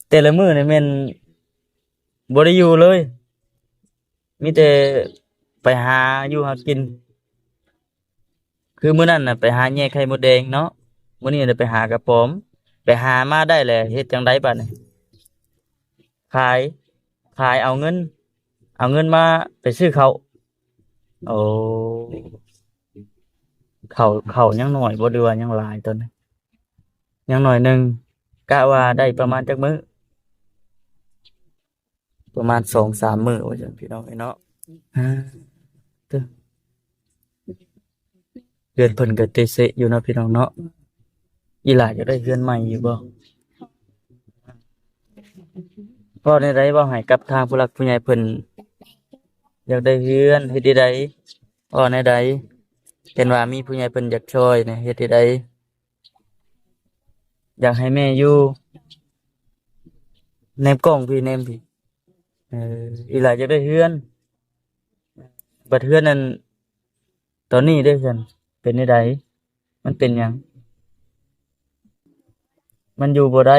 แต่ละมื้อนี่แม่นบ่ได้อยู่เลยมีแต่ไปหาอยู่หากินคือมื้อนั้นน่ะไปหาแยกไข่มดแดงเนาะมื้อนี้น่ะไปหากระป๋อมไปหามาได้แหละเฮ็ดจังไดบัดนี้ขายขายเอาเงินมาไปซื้อข้าวโอ้ข้าวยังน้อยบ่หรือว่ายังหลายตอนนี้ยังน้อยหนึงกะว่าได้ประมาณจักมื้อประมาณ2-3มื้อว่าจังพี่น้องเอ้ยเนาะอาเด้อเรือนเพิ่นก็เตะเซะอยู่เนาะพี่น้องเนาะอีหลาจะได้เรือนใหม่อยู่บ่เว้าแนวใดเว้าให้กับทางผู้หลักผู้ใหญ่เพิ่นอยากได้เรือนเฮ็ดจั่งใดเว้าแนวใดเห็นว่ามีผู้ใหญ่เพิ่นอยากช่วยเนี่ยเฮ็ดจั่งใดอยากให้แม่อยู่แนมกล้องพี่แนมพี่เออีหลาจะได้เรือนบัดเรือนนั้นตอนนี้เด้อซั่นเป็นจั่งใดมันเป็นหยังมันอยู่บ่ได้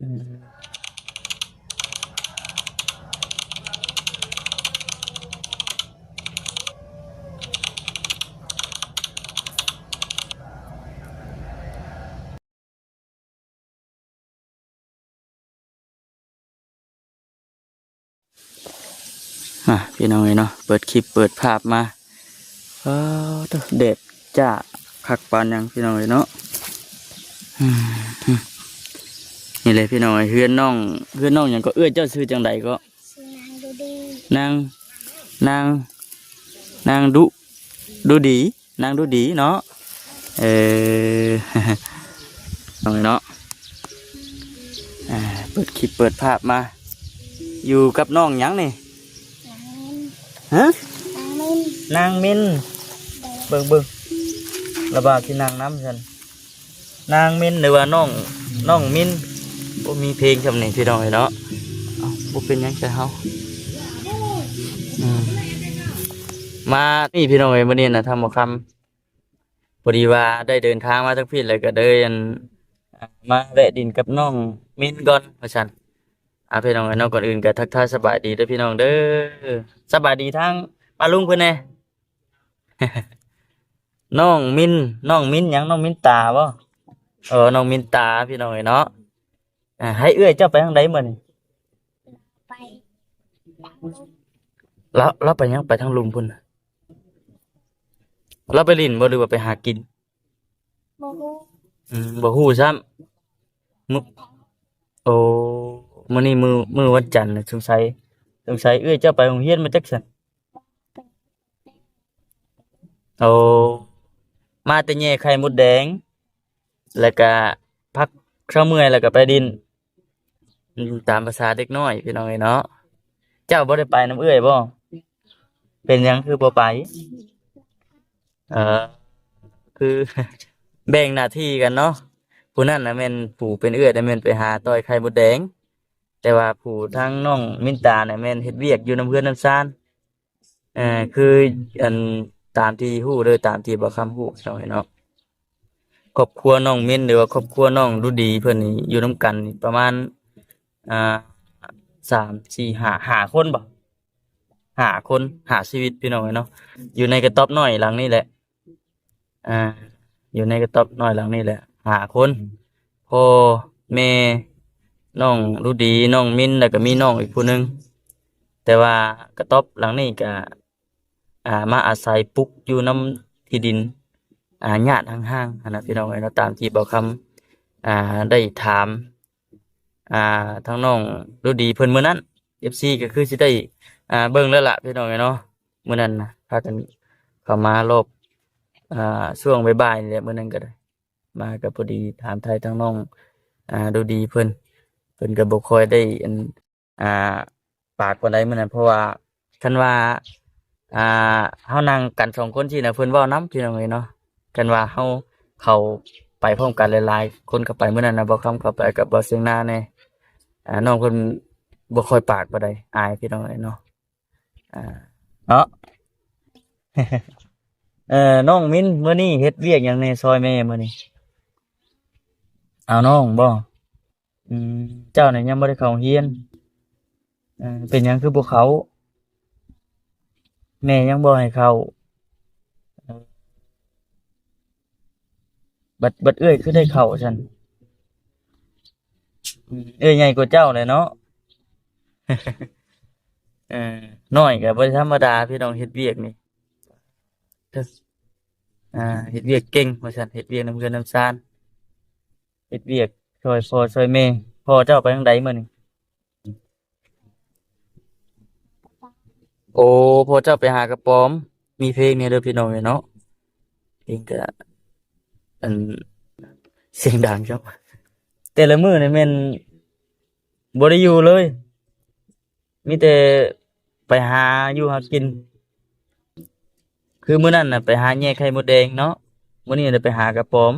อืมพี่น้องเอ้ยเนาะเปิดคลิปเปิดภาพมาเด้อแดดจ้าคักปานหยังพี่น้องเอ้ยเนาะอืมนี่เลยพี่น้องเอ้ยเฮือนน้องหยังก็เอื้อเจ้าชื่อจังใดก็ชื่อนางดูดีนางนางนางดูดีนางดูดีเนาะเออ น้องเอ้ยเนาะเปิดคลิปเปิดภาพมาอยู่กับน้องหยังนี่นางมินฮะนางมินนางมินเดินเบิ่งระบาดที่นางน้ำฉันนางมินหรือว่าน้องมินบ่มีเพลงคำนี้พี่น้องเอ้ยเนาะเอ้าบ่เป็นหยังใจเฮาอืมมานี่พี่น้องเอ้ยมื้อนี้น่ะทำบ่คำพอดีว่าได้เดินทางมาทั้งพี่เลยก็เดินมาแวะดินกับน้องมินก่อนว่าซั่นพี่น้องเอ้ยเนาะก่อนอื่นก็ทักทายสบายดีเด้อพี่น้องเด้อสบายดีทางป้าลุงเพิ่นแหน่ น้องมินน้องมินหยังน้องมินตาบ่น้องมินตาพี่น้องเอ้ยเนาะให้เอื้อยเจ้าไปทางใดมื้อนี้ไปดังเราไปหยังไปทางลุมพุ่นน่ะเราไปลิ้นบ่หรือว่าไปหากินโมโหบ่ฮู้ซ้ำมื้อโอ้มื้อนี้มื้อวันจันทร์น่ะสงสัยเอื้อยเจ้าไปโรงเรียนมาจักซั่นโอ้มาแต่แย่ไข่มดแดงแล้วก็พักเช้าเมื่อยแล้วก็ไปดินตามภาษาเด็กน้อยพี่น้องเอ้ยเนาะเจ้าบ่ได้ไปนำเอื้อยบ่เป็นหยังคือบ่ไปเออคือ แบ่งหน้าที่กันเนาะผู้นั้นน่ะแม่นผู้เป็นเอื้อยแต่แม่นไปหาต่อยไข่มดแดงแต่ว่าผู้ทางน้องมินตาเนี่ยแม่นเฮ็ดเวียกอยู่น้ำเพื่อนน้ำซ่านคืออันตามที่ฮู้เลยตามที่บ่คำฮู้เนาะเนาะครอบครัวน้องมินหรือว่าครอบครัวน้องดูดีเพิ่นนี่อยู่นํกันนี่ประมาณอ่า3 4 5 5 คนบ่5 คนชีวิตพี่น้องเอ้ยเนาะอยู่ในกระต๊อบน้อยหลังนี้แหละอ่าอยู่ในกระต๊อบน้อยหลังนี้แหละ5 คนพ่อแม่น้องรู้ดีน้องมินแล้วก็มีน้องอีกผู้หนึงแต่ว่ากระต๊อบหลังนี้ก็มาอาศัยปลูกอยู่น้ำที่ดินญาติห่างๆหั้นนะพี่น้องเอ้ยเนาะตามที่เบาคำได้ถามอ่าทั้งน้องรู้ดีเพิ่นมื้อนั้น FC ก็คือสิได้เบิ่งแล้วล่ะพี่น้องเอ้ยเนาะมื้อนั้นน่ะพากันเข้ามารอบอ่าช่วงบ่ายๆนี่แหละมื้อนั้นก็ได้มาก็พอดีถามไทยทั้งน้องดูดีเพิ่นก็บ่ค่อยได้อันอ่าปากปานใดมื้อนั้นเพราะว่าคันว่าอ่าเฮานั่งกัน2 คนซี้น่ะเพิ่นเว้านำพี่น้องเอ้ยเนาะคันว่าเฮาเข้าไปพร้อมกันหลายๆคนเข้าไปมื้อนั้นน่ะบ่คำเข้าไปกับบ่เสียงนาแน่น้องเพิ่นบ่ค่อยปากปานใดอายพี่น้องเอ้ยเนาะอ่าเนาะ น้องมิ้นมื้อนี้เฮ็ดเวียกหยังในซอยแม่มื้อนี้เอาน้องบ่ อืมเจ้าเนี่ยยังบ่ได้เข้าโรงเรียนเป็นหยังคือบ่เข้าแม่ยังบ่ให้เข้าเออบัดเอื้อยคือได้เข้าซั่นเอื้อยใหญ่กว่าเจ้าเลยเนาะเออน้อยก็บ่ธรรมดาพี่น้องเฮ็ดเวียกนี่เด้อเฮ็ดเวียกเก่งว่าซั่นเฮ็ดเวียกนำเรือนนำซ่านเฮ็ดเวียกช่วยพ่อช่วยแม่พ่อเจ้าไปทางใดมื้อนี้โอ้พ่อเจ้าไปหากระป๋อมมีเพลงนี่เด้อพี่น้องเอ้ยเนาะเพลงก็อันเสียงดังจังแต่ละมื้อนี่แม่นบ่ได้อยู่เลยมีแต่ไปหาอยู่หากินคือมื้อนั้นน่ะไปหาแยกไข่มดแดงเนาะมื้อนี้น่ะไปหากระป๋อม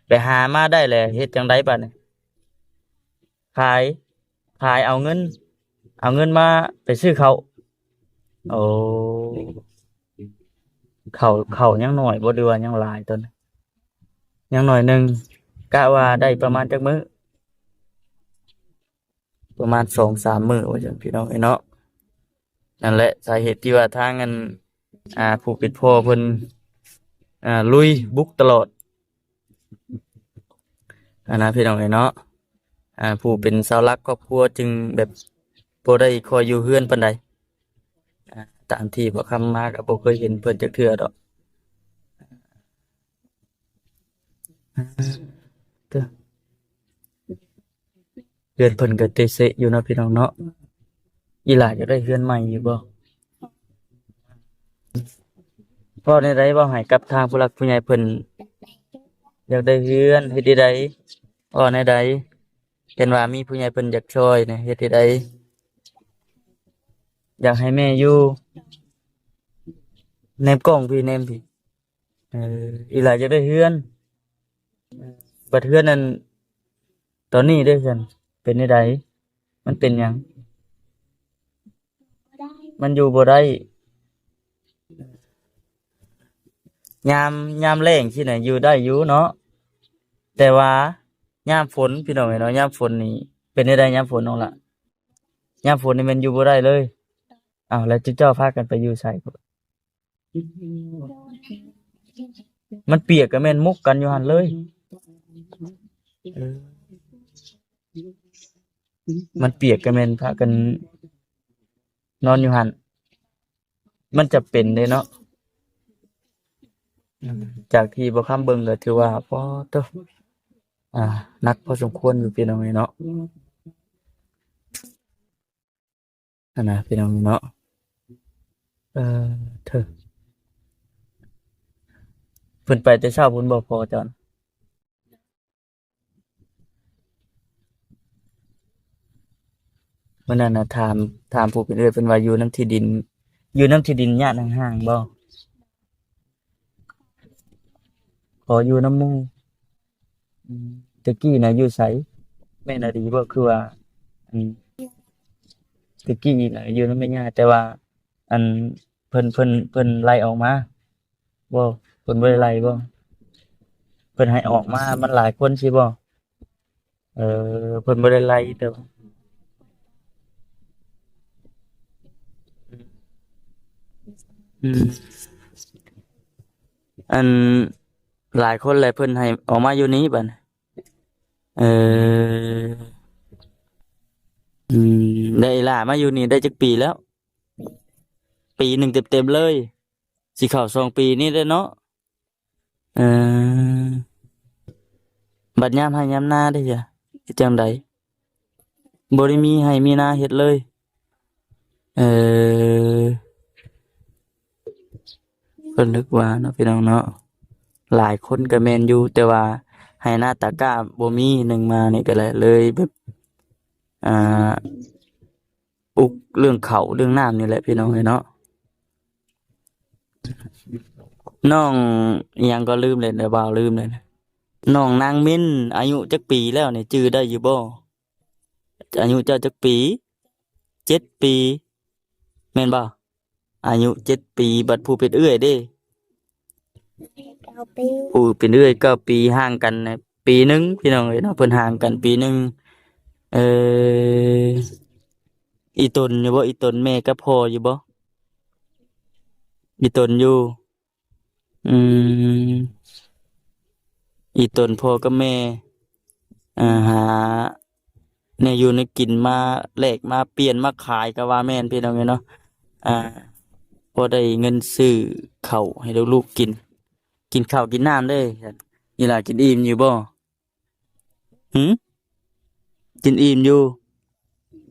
ไปหามาได้แหละเฮ็ดจังไดบัดนี้ขายเอาเงินมาไปซื้อข้าวโอ้ข้าวยังน้อยบ่หรือว่ายังหลายตอนนี้ยังน้อยหนึงกะว่าได้ประมาณจักมื้อประมาณ2-3มื้อว่าจังพี่น้องเอ้ยเนาะนั่นแหละสาเหตุที่ว่าทางอันผู้เป็นพ่อเพิ่นลุยบุกตลอดนะพี่น้องเอ้ยเนาะผู้เป็นเสาหลักครอบครัวจึงแบบบ่ได้คอยอยู่เฮือนปานใดอ่าตามที่บ่คำมาก็บ่เคยเห็นเพิ่นจักเทื่อดอกเด้อเฮือนเพิ่นก็เตะเซะอยู่เนาะพี่น้องเนาะอีหลาจะได้เฮือนใหม่อยู่บ่เว้าในใดเว้าให้กับทางผู้หลักผู้ใหญ่เพิ่นอยากได้เฮือนเฮ็ดใดเว้าในใดเห็นว่ามีผู้ใหญ่เพิ่นอยากช่วยเนี่ยเฮ็ดใดอยากให้แม่อยู่แนมกล้องพี่แนมพี่อีหลาจะได้เฮือนบัดเฮือนนั้นตอนนี้เด้อซั่นเป็นจั่งใดมันเป็นหยังบ่ได้มันอยู่บ่ได้ยามแล้งสิน่ะอยู่ได้อยู่เนาะแต่ว่ายามฝนพี่น้องเอ้ยเนาะยามฝนนี่เป็นจั่งใดยามฝนน้องล่ะยามฝนนี่มันอยู่บ่ได้เลยอ้าวแล้วเจ้าพากันไปอยู่ไสมันเปียกก็แม่นมุกกันอยู่หั่นเลยเออมันเปียกก็แม่นพากันนอนอยู่หั่นมันจะเป็นเด้เนาะอืมจากที่บ่คำเบิ่งก็ถือว่าพอเด้ออ่าหนักพอสมควรอยู่พี่น้องเอ้ยเนาะนั่นน่ะพี่น้องเนาะเออเถอะเพิ่นไปแต่เช้าพุ่นบ่พอจอนมื้อนั้นน่ะถามผู้เป็นเอื้อยเพิ่นว่าอยู่นำที่ดินญาติห่างๆบ่ขออยู่นำหมู่อืมแต่กี้น่ะอยู่ไสแม่นอดีบ่คือว่าอันแต่กี้น่ะอยู่นำแม่ย่าแต่ว่าอันเพิ่นไล่ออกมาบ่เพิ่นบ่ได้ไล่บ่เพิ่นให้ออกมามันหลายคนสิบ่เอเพิ่นบ่ได้ไล่แต่ว่าอืมอันหลายคนแหละเพิ่นให้ออกมาอยู่นี้บัดน่ะเออได้ล่ามาอยู่นี่ได้จักปีแล้วปีหนึ่งเต็มๆเลยสิเข้า2 ปีนี้แล้วเนาะเออบัดยามให้ยามนาได้จ้ะสิจั่งใดบ่ได้มีให้มีนาเฮ็ดเลยเออเพิ่นนึกว่าเนาะพี่น้องเนาะหลายคนก็แม่นอยู่แต่ว่าให้หน้าตะกร้าบ่มีหนึ่งมานี่ก็แหละเลยแบบอ่าอุกเรื่องข้าวเรื่องน้ำนี่แหละพี่น้องเอ้ยเนาะน้องอิหยังก็ลืมเลยเดี๋ยวบ่าวลืมเลยนะน้องนางมิ้นอายุจักปีแล้วนี่จื้อได้อยู่บ่อายุเจ้าจักปี7 ปีแม่นบ่อายุ7 ปีบัดผู้เป็นเอื้อยเด้9 ปีผู้เป็นเอื้อย9 ปีห่างกันน่ะปีหนึ่งพี่น้องเอ้ยเนาะเพิ่นห่างกันปีหนึ่ง เอออีตนอยู่บ่อีตนแม่กับพ่ออยู่บ่อีตนอยู่อืมอีตนพ่อกับแม่หาเนี่ยอยู่ในกินมาแลกมาเปลี่ยนมาขายก็ว่าแม่นพี่น้องเอ้ยเนาะอ่าพอได้เงินซื้อข้าวให้ลูกๆกินกินข้าวกินน้ำเด้นี่ล่ะกินอิ่มอยู่บ่หึกินอิ่มอยู่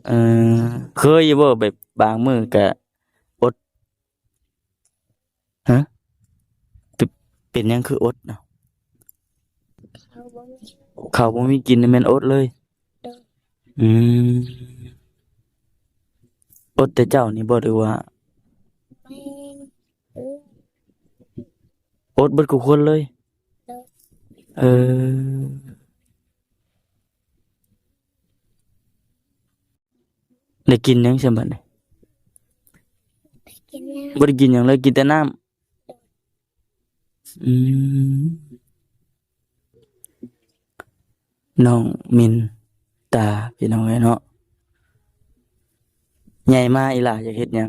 เออเคยอยู่บ่แบบบางมื้อก็อดฮะเป็นเป็นหยังคืออดเนาะ เขาบ่มี ข้าวบ่มีกินนี่แม่นอดเลยอืมอดแต่เจ้านี่บ่หรือว่าแม่เออ อดเบิดทุกคนเลย เด้อ เออได้กินหยังซั่นบัดนี้ ไปกินน้ บ่ได้กินหยังเลยกินแต่น้ำอืมน้องมินตาพี่น้องเอ้ยเนาะใหญ่มาอีหล่าอยากเฮ็ดหยัง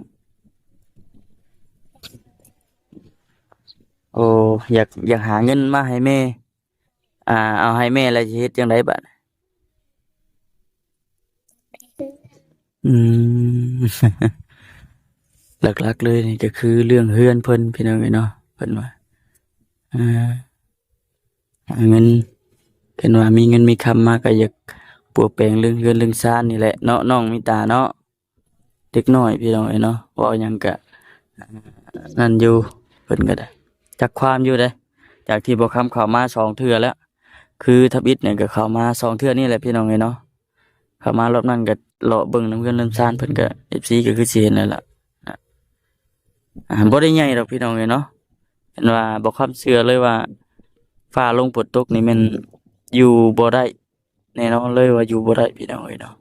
โอ้อยากหาเงินมาให้แม่เอาให้แม่แล้วสิเฮ็ดจังไดบัด ำไปซื้อ อืม หลักๆเลยนี่ก็คือเรื่องเฮือนเพิ่นพี่น้องเอ้ยเนาะเพิ่นว่าอ่าหาเงินเพิ่นว่ามีเงินมีคำมาก็อยากปลูกแปลงเรื่องเฮือนเรื่องซ่านนี่แหละเนาะน้องมิตาเนาะเด็กน้อยพี่น้องเอ้ยเนาะเว้าหยังก็นั่นอยู่เพิ่นก็ได้จักความอยู่เด้จากที่บ่คำเข้ามาสองเทื่อแล้วคือทับอิฐเนี่ยก็เข้ามาสองเทื่อนี่แหละพี่น้องเอ้ยเนาะเข้ามารอบนั้นก็เลาะเบิ่งน้ำเฮือนน้ำซ่านเพิ่นก็ FC ก็คือสิเห็นแล้วล่ะ บ่ได้ใหญ่ดอกพี่น้องเอ้ยเนาะเห็นว่าบ่ความเชื่อเลยว่าฟ้าลงฝนตกนี่แมันอยู่บ่ได้แน่นอนเลยว่าอยู่บ่ได้พี่น้องเอ้ยเนาะ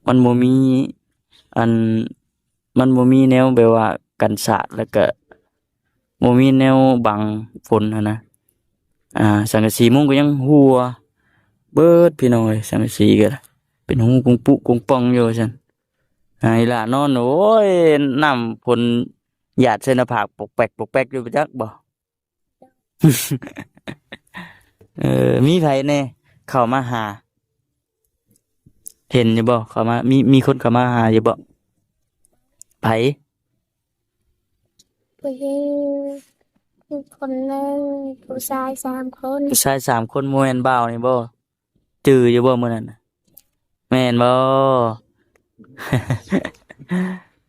มันบ่มีอันมันบ่มีแนวแบบว่ากันศาสตร์แล้วก็บ่มีแนวบังฝนหั้นนะสังกะสีมุงก็ยังหัวเบิดพี่น้องเอ้ยสังกะสีก็เป็นหูกุงปุกุงป่องอยู่ซั่นไอ้ล่ะนอนโอ้ยน้ำฝน หยาดเส้นหน้าผากปกแปกปกแปกอยู่ไปจักบ่ มีไผแน่เข้ามาหาเห็นอยู่บ่เข้ามามีคนเข้ามาหาอยู่บ่ไผผู้หญิงคนหนึ่งผู้ชาย3 คน ผู้ชายสามคนบ่แม่นบ่าวนี่บ่จื้ออยู่บ่มื้อนั้นน่ะแม่นบ่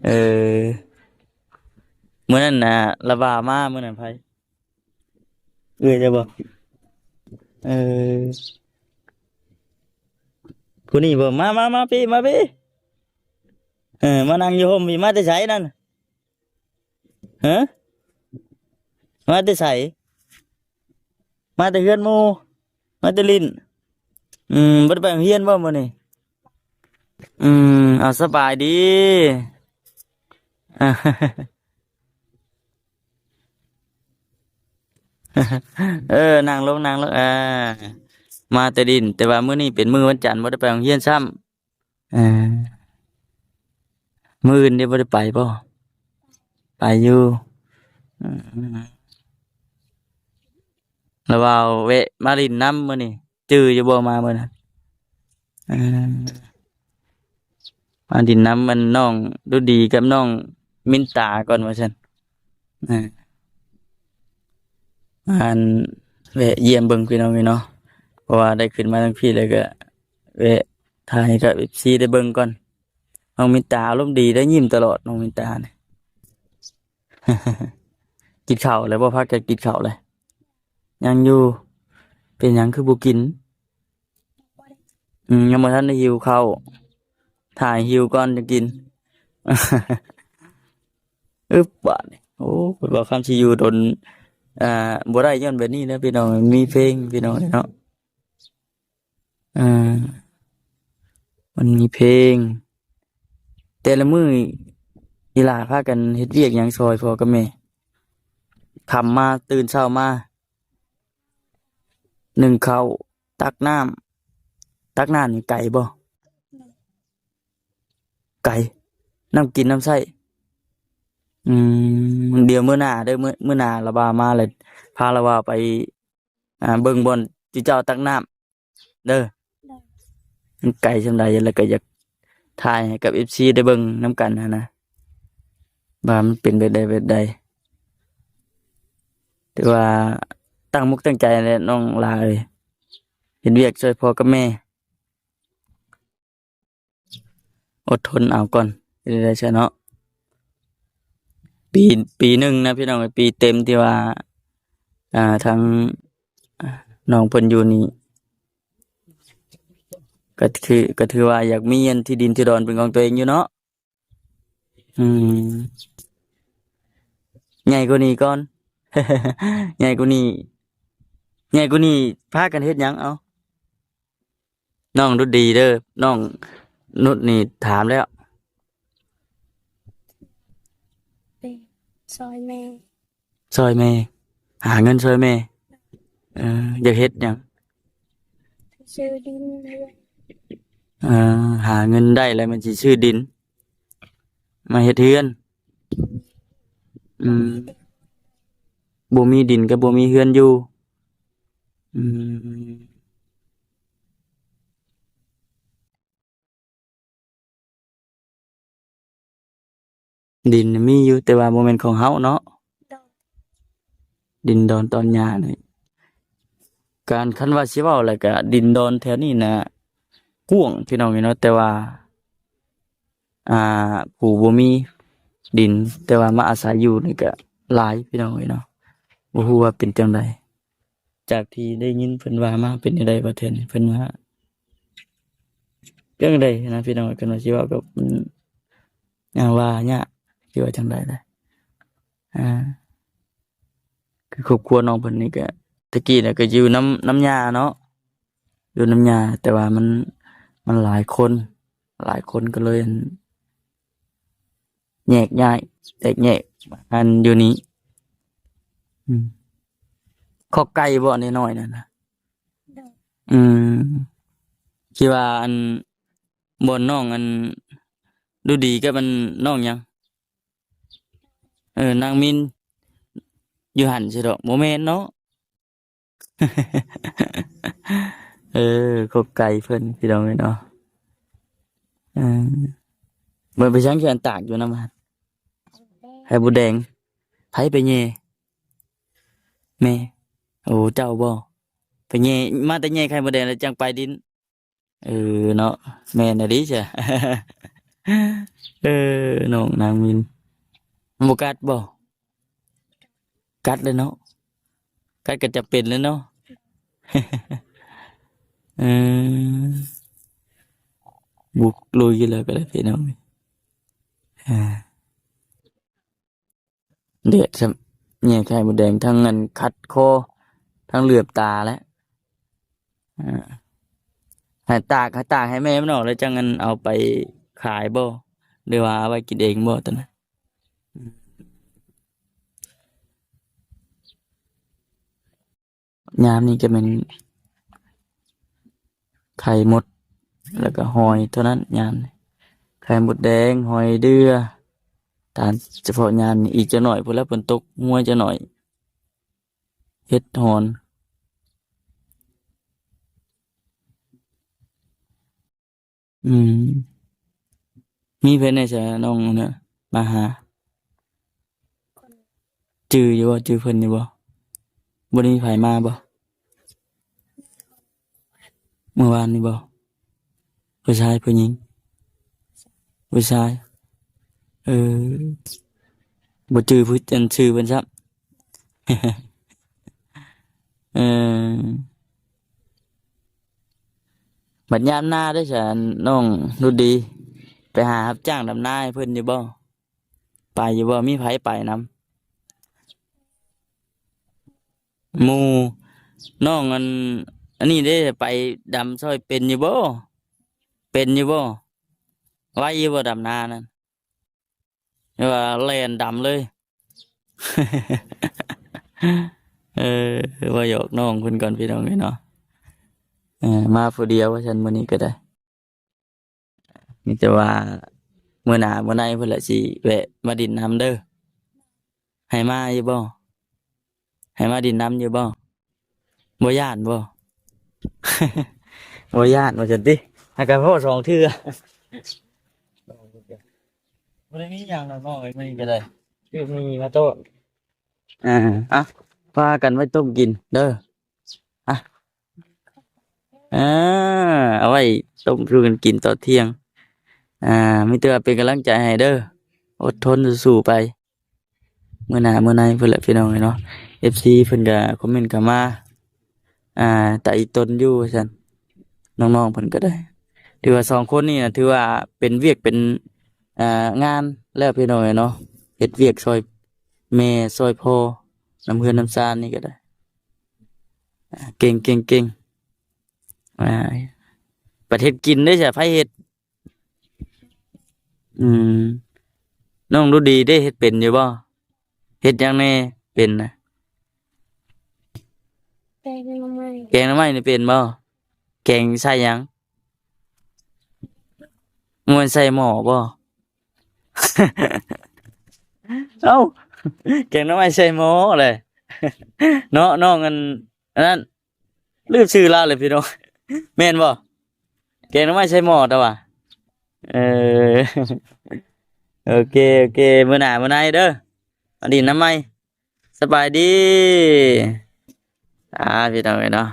เออมื้อนั้นน่ะระบามามื้อนั้นไผจะบ่เออผู้นี้บ่มาพี่มาพี่มานั่งอยู่ห่มพี่มาแต่ไสนั่นฮะมาแต่ไสมาแต่เฮือนหมู่มาแต่ลิ้นบ่ได้ไปโรงเรียนบ่มื้อนี้เอาสบายดีอ่านั่งลงมาแต่ดินแต่ว่ามื้อนี้เป็นมื้อวันจันทร์บ่ได้ไปโรงเรียนซ้ำมื้ออื่นเดี๋ยวบ่ได้ไปบ่ไปอยู่อืมแล้วว่าแวะมาลินน้ำมื้อนี้จื้ออยู่บ่มามื้อนั้นเออมาดินน้ำมันน้องดูดีกับน้องมินตาก่อนว่าซั่นอ่าอันแวะเยี่ยมเบิ่งพี่น้องเนาะเพราะว่าได้ขึ้นมาทั้งพี่เลยก็แวะถ่ายให้กับ FC ได้เบิ่งก่อนน้องมินตาอารมณ์ดีได้ยิ้มตลอดน้องมินตาเนี่ย กินข้าวแล้วบ่พักจะกินข้าวเลยยังอยู่เป็นหยังคือบ่กินยังบ่ทันได้หิวข้าวถ่ายหิวก่อนจะกิน อึบบาดนี่โอ้เพิ่นบอกคำสิอยู่ดนอ่าบ่ได้ย้อนแบบนี้นะพี่น้องมีเพลงพี่น้องเนาะอ่ามันมีเพลงแต่ละมื้ออีหลาพากันเฮ็ดเวียกหยังซอยพ่อกับแม่ค่ำมาตื่นเช้ามานึ่งข้าวตักน้ำนี่ไก่บ่ ไก่น้ำกินน้ำใส้เดี๋ยวมื้อหน้าเด้อมื้อหน้าละบามาเลยพาละว่าไปเบิ่งบอนที่เจ้าตักน้ำเด้อมันไก่ซำใดแล้วก็อยากถ่ายให้กับ FC ได้เบิ่งนํกันนะว่ามันเป็นแบบใดแต่ว่าตั้งมุกตั้งใจแหละน้องลาเอ้ยเฮ็ดเวียกช่วยพ่อกับแม่อดทนเอาก่อนเฮ็ดได้ซะเนาะปีหนึ่งนะพี่น้องปีเต็มที่ว่าทางน้องเพิ่นอยู่นี่ก็ถือว่าอยากมีอันที่ดินที่ดอนเป็นของตัวเองอยู่เนาะอืมใหญ่กว่านี้ก่อน ใหญ่กว่านี้ใหญ่กว่านี้พากันเฮ็ดหยังเอาน้องนุชดีเด้อน้องนุชนี่ถามแล้ว ไปซอยแม่ ซอยแม่หาเงินซอยแม่อยากเฮ็ดหยัง ซื้อดินเลย หาเงินได้แล้วมันสิชื่อดินมาเฮ็ดเฮือนอืมบ่มีดินก็บ่มีเฮือนอยู่อืมดินน่ะมีอยู่แต่ว่าบ่แม่นของเฮาเนาะโดน ดินดอนตอนหญ้านี่การคันว่าสิเว้าแล้วก็ดินดอนแถวนี้น่ะกว้างพี่น้องเนาะแต่ว่าผู้บ่มีดินแต่ว่ามาอาศัยอยู่นี่ก็หลายพี่น้องเนาะบ่ฮู้ว่าเป็นจังไดจากที่ได้ยินเพิ่นว่ามาเป็นจังไดประเทศนี้เพิ่นว่าจังไดนะพี่น้องกันว่าสิเว้ากับมันอย่างว่าเนี่ยสิว่าจังไดได้อ่าคือครอบครัวน้องเพิ่นนี่ก็ตะกี้น่ะก็อยู่น้ำยาเนาะอยู่น้ำยาแต่ว่ามันหลายคนก็เลยแยกย้ายแตกแยกอันอยู่นี้อืมขอไก่บ่น้อยๆนั่นนะ โดน อืมคิดว่าอันบนน้องอันดูดีกับมันน้องหยังนางมินอยู่หันใช่ดอกโมเมนเนาะ ขอไก่เพิ่นพี่น้องเนาะเออเบิ่งไปช้างเขียนตากอยู่นำหั่นไข่มดแดงไผไปแย่แม่โอ้เจ้าบ่ไปแย่มาแต่แย่ไข่มดแดงแล้วจังไปดินเนาะแม่น่ะดิจ้ะ น้องนางมินมันบ่กัดบ่กัดเลยเนาะกัดก็จะเป็นเลยเนาะ เออบุกลุยกันเลยก็ได้พี่น้องอ่าเดือดซะเนี่ยไข่มดแดงทั้งเงินคัดคอทั้งเหลือบตาแล้วอ่าให้ตากให้แม่มันออกแล้วจังเงินเอาไปขายบ่หรือว่าเอาไว้กินเองบ่ตอนนั้นยามนี้ก็เป็นไข่มดแล้วก็หอยเท่านั้นยามนี้ไข่มดแดงหอยเดือตานเฉพาะยามนี้อีกจะหน่อยพุ่นแล้วฝนตกงัวจะหน่อยเฮ็ดหอนอืมมีเพิ่นได้ซะน้องเนี่ยมาหาจื้ออยู่บ่จื้อเพิ่นอยู่บ่บ่ได้มีไผมาบ่เมื่อวานนี่บ่ผู้ชายผู้หญิงผู้ชายเออบ่จื้อผู้จันชื่อเพิ่นซับ เออบัดยามหน้าได้ซะน้องดูดีไปหารับจ้างดำนาให้เพิ่นอยู่บ่ไปอยู่บ่มีไผไปนำหมู่น้องอันนี้ได้ไปดำซอยเป็นอยู่บ่เป็นอยู่บ่ไว้อยู่บ่ดำนานั่นเรียกว่าแล่นดำเลย เออว่าหยอกน้องเพิ่นก่อนพี่น้องเนาะมาผู้เดียวว่าฉันมื้อนี้ก็ได้มีแต่ว่า มื้อหน้ามื้อในเพิ่นละสิแวะมาดินน้ำเด้อให้มาอยู่บ่ให้มาดินน้ำอยู่บ่บ่ย้านบ่ บ่ย้านว่าจังติให้กันพ่อสองเทื่อบ่ได้มีหยังดอกน้องเอ้ยมื้อนี้ก็ได้คือมีมาโต๊ะอ่ะพากันไว้ต้มกินเด้ออ่ะอ่าเอาไว้ต้มสู่กันกินตอนเที่ยงมีแต่ว่าเป็นกำลังใจให้เด้ออดทนสู้ๆไปมื้อหน้ามื้อในเพิ่นแหละพี่น้องเอ้ยเนาะ FC เพิ่นก็คอมเมนต์เข้ามาแต่อีตนอยู่ว่าซั่นน้องๆเพิ่นก็ได้ถือว่าสองคนนี่น่ะถือว่าเป็นเวียกเป็นงานแล้วพี่น้องเอ้ยเนาะเฮ็ดเวียกซอยแม่ซอยพ่อน้ำเฮือนน้ำซานนี่ก็ได้เก่งเก่งเก่งอ่าประเทศกินได้อจ้ะไผเฮ็ดอืมน้องรู้ดีได้เฮ็ดเป็นอยู่บ่เฮ็ดหยังแน่เป็นนะ แกงหน่อไม้ แกงหน่อไม้นี่เป็นบ่แกงใส่หยังมันใส่หม้อบ่ เอ้าแกงหน่อไม้ใส่หม้อเลย เนาะน้องอันนั้นลืมชื่อลาวเลยพี่น้อง แม่นบ่แกงหน่อไม้ใส่หม้อแต่ว่าเออ โอเคโอเคมื้อหน้ามื้อในเด้อมาดินน้ำไหมสบายดีพี่น้องเอ้ยเนาะ